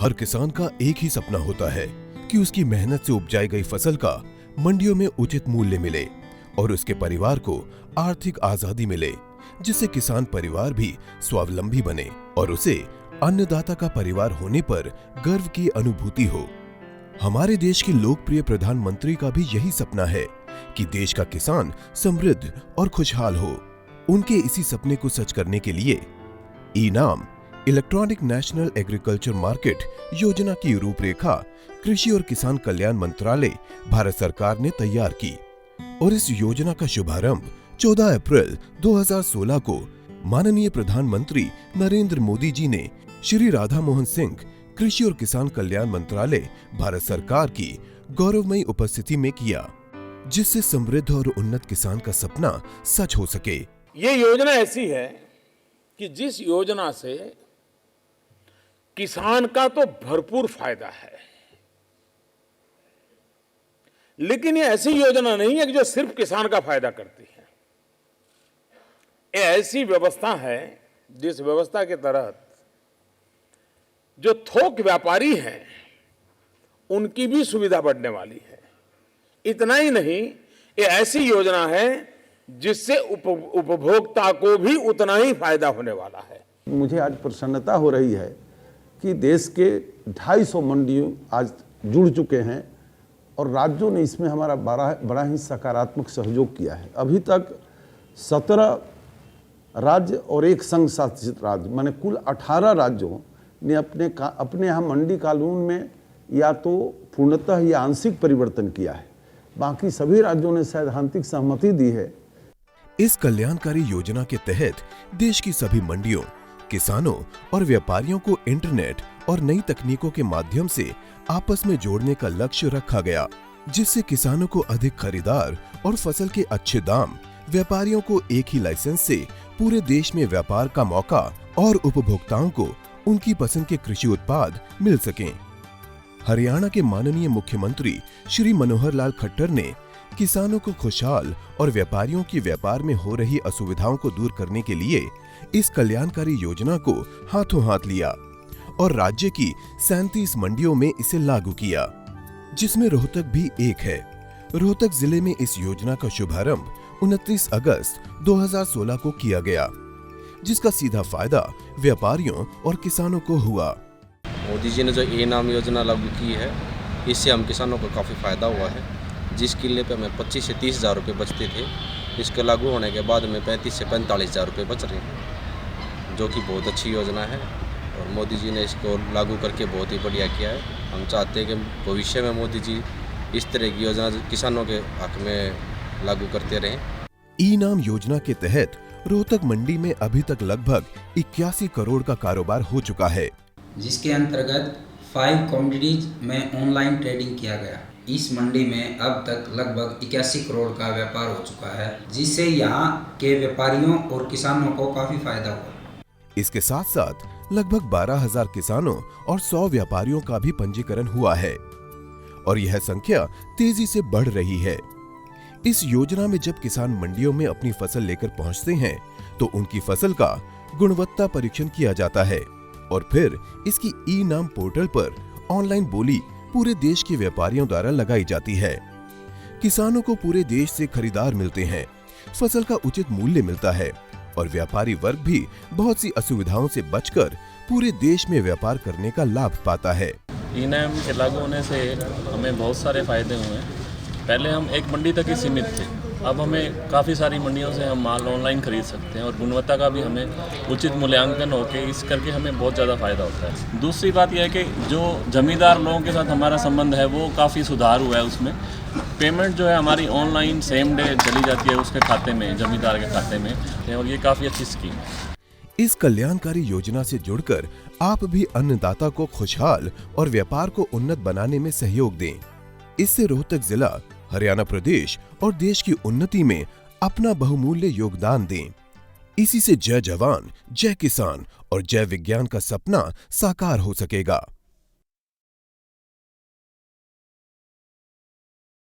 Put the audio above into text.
हर किसान का एक ही सपना होता है कि उसकी मेहनत से उपजाई गई फसल का मंडियों में उचित मूल्य मिले और उसके परिवार को आर्थिक आजादी मिले, जिससे किसान परिवार भी स्वावलंबी बने और उसे अन्नदाता का परिवार होने पर गर्व की अनुभूति हो। हमारे देश के लोकप्रिय प्रधानमंत्री का भी यही सपना है कि देश का किसान समृद्ध और खुशहाल हो। उनके इसी सपने को सच करने के लिए e-NAM electronic national agriculture market योजना की रूपरेखा कृषि और किसान कल्याण मंत्रालय भारत सरकार ने तैयार की और इस योजना का शुभारंभ 14 अप्रैल 2016 को माननीय प्रधानमंत्री नरेंद्र मोदी जी ने श्री राधा मोहन सिंह कृषि और किसान कल्याण मंत्रालय भारत सरकार की गौरवमयी उपस्थिति में किया, जिससे समृद्ध और उन्नत किसान का सपना सच हो सके। ये योजना ऐसी है कि जिस योजना से किसान का तो भरपूर फायदा है, लेकिन ये ऐसी योजना नहीं है कि जो सिर्फ किसान का फायदा करती है। ये ऐसी व्यवस्था है जिस व्यवस्था के तहत जो थोक व्यापारी हैं उनकी भी सुविधा बढ़ने वाली है। इतना ही नहीं, ये ऐसी योजना है जिससे उपभोक्ता को भी उतना ही फायदा होने वाला है। मुझे आज प्रसन्नता हो रही है कि देश के 250 मंडियों आज जुड़ चुके हैं और राज्यों ने इसमें हमारा बड़ा ही सकारात्मक सहयोग किया है। अभी तक 17 राज्य और एक संघ शासित राज्य माने कुल 18 राज्यों ने अपने यहाँ मंडी कानून में या तो पूर्णतः या आंशिक परिवर्तन किया है। बाकी सभी राज्यों ने सैद्धांतिक सहमति दी है। इस कल्याणकारी योजना के तहत देश की सभी मंडियों, किसानों और व्यापारियों को इंटरनेट और नई तकनीकों के माध्यम से आपस में जोड़ने का लक्ष्य रखा गया, जिससे किसानों को अधिक खरीदार और फसल के अच्छे दाम, व्यापारियों को एक ही लाइसेंस से पूरे देश में व्यापार का मौका और उपभोक्ताओं को उनकी पसंद के कृषि उत्पाद मिल सकें। हरियाणा के माननीय मुख्यमंत्री श्री मनोहर लाल खट्टर ने किसानों को खुशहाल और व्यापारियों की व्यापार में हो रही असुविधाओं को दूर करने के लिए इस कल्याणकारी योजना को हाथों हाथ लिया और राज्य की 37 मंडियों में इसे लागू किया, जिसमें रोहतक भी एक है। रोहतक जिले में इस योजना का शुभारंभ 29 अगस्त 2016 को किया गया, जिसका सीधा फायदा व्यापारियों और किसानों को हुआ। मोदी जी ने जो ई-नाम योजना लागू की है, इससे हम किसानों को काफ़ी फायदा हुआ है। जिस किले पे हमें 25 से 30 हज़ार रुपये बचते थे, इसके लागू होने के बाद में 35 से 45 हज़ार रुपये बच रहे हैं, जो कि बहुत अच्छी योजना है और मोदी जी ने इसको लागू करके बहुत ही बढ़िया किया है। हम चाहते हैं कि भविष्य में मोदी जी इस तरह की योजना किसानों के हक में लागू करते रहें। ई-नाम योजना के तहत रोहतक मंडी में अभी तक लगभग 81 करोड़ का कारोबार हो चुका है, जिसके अंतर्गत 5 कमोडिटीज में ऑनलाइन ट्रेडिंग किया गया। इस मंडी में अब तक लगभग 81 करोड़ का व्यापार हो चुका है, जिससे यहाँ के व्यापारियों और किसानों को काफी फायदा हुआ। इसके साथ साथ लगभग 12,000 किसानों और 100 व्यापारियों का भी पंजीकरण हुआ है और यह संख्या तेजी से बढ़ रही है। इस योजना में जब किसान मंडियों में अपनी फसल लेकर पहुंचते हैं तो उनकी फसल का गुणवत्ता परीक्षण किया जाता है और फिर इसकी ई-नाम पोर्टल पर ऑनलाइन बोली पूरे देश के व्यापारियों द्वारा लगाई जाती है। किसानों को पूरे देश से खरीदार मिलते हैं, फसल का उचित मूल्य मिलता है और व्यापारी वर्ग भी बहुत सी असुविधाओं से बचकर पूरे देश में व्यापार करने का लाभ पाता है। ई-नाम के लागू होने से हमें बहुत सारे फायदे हुए हैं। पहले हम एक मंडी तक ही सीमित थे, अब हमें काफ़ी सारी मंडियों से हम माल ऑनलाइन खरीद सकते हैं और गुणवत्ता का भी हमें उचित मूल्यांकन होकर इस करके हमें बहुत ज़्यादा फ़ायदा होता है। दूसरी बात यह है कि जो जमींदार लोगों के साथ हमारा संबंध है वो काफ़ी सुधार हुआ है। उसमें पेमेंट जो है हमारी ऑनलाइन सेम डे चली जाती है उसके खाते में, जमींदार के खाते में, और ये काफ़ी अच्छी स्कीम है। इस कल्याणकारी योजना से जुड़कर आप भी अन्नदाता को खुशहाल और व्यापार को उन्नत बनाने में सहयोग दें। इससे रोहतक जिला, हरियाणा प्रदेश और देश की उन्नति में अपना बहुमूल्य योगदान दें। इसी से जय जवान, जय किसान और जय विज्ञान का सपना साकार हो सकेगा।